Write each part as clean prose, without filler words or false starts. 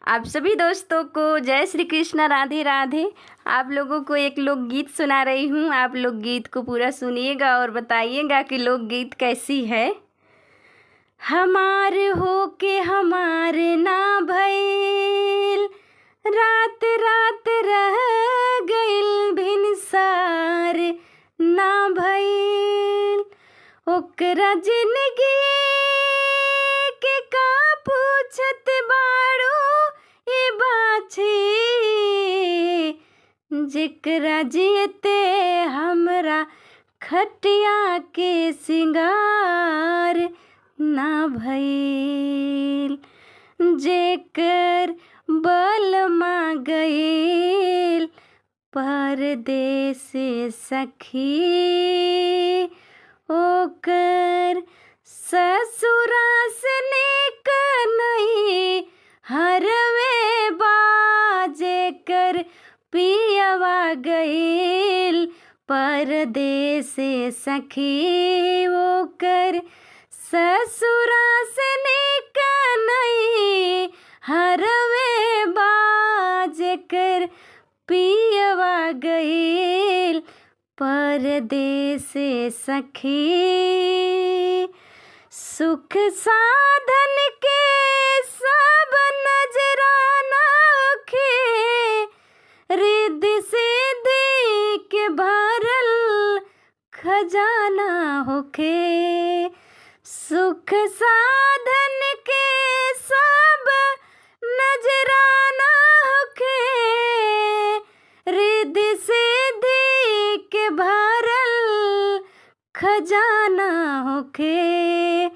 आप सभी दोस्तों को जय श्री कृष्ण, राधे राधे। आप लोगों को एक लोकगीत सुना रही हूँ। आप लोकगीत को पूरा सुनिएगा और बताइएगा कि लोकगीत कैसी है। हमार हो के हमार ना भइल, रात रात रह गइल भिनसार ना भइल, ओकरा जिंदगी के का पूछत बाड़ू ए बाछी, जेकरा जियते हमरा खटिया के सिंगार ना भइल, जेकर बलमा गइल परदेस सखी, ओकर ससुरा से निक नहीं हरवे बा, जेकर पियवा गइल परदेस सखी, ओकर ससुरा से निक नहीं हरवे बा, जेकर पियवा गइल परदेस सखी। सुख साधन के सब नजराना खे, रिद्धि सिद्धि के भरल खजाना होखे, सुख साधन के सब नजराना होखे, रिद्धि सिद्धि के भरल खजाना होखे,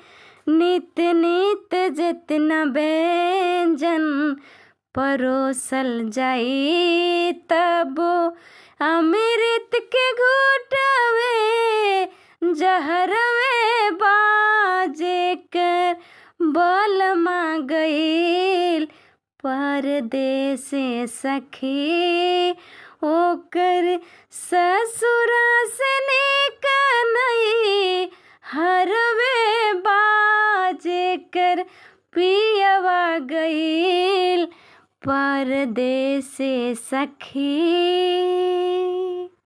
नित नित जितना व्यंजन परोसल जाई, तबो अमृत के घुटवे जहरवे बा, जेकर बलमा गइल परदेस सखी, ओकर ससुरा से निक नहीं हरवे बा, जेकर पियवा गइल परदेस सखी।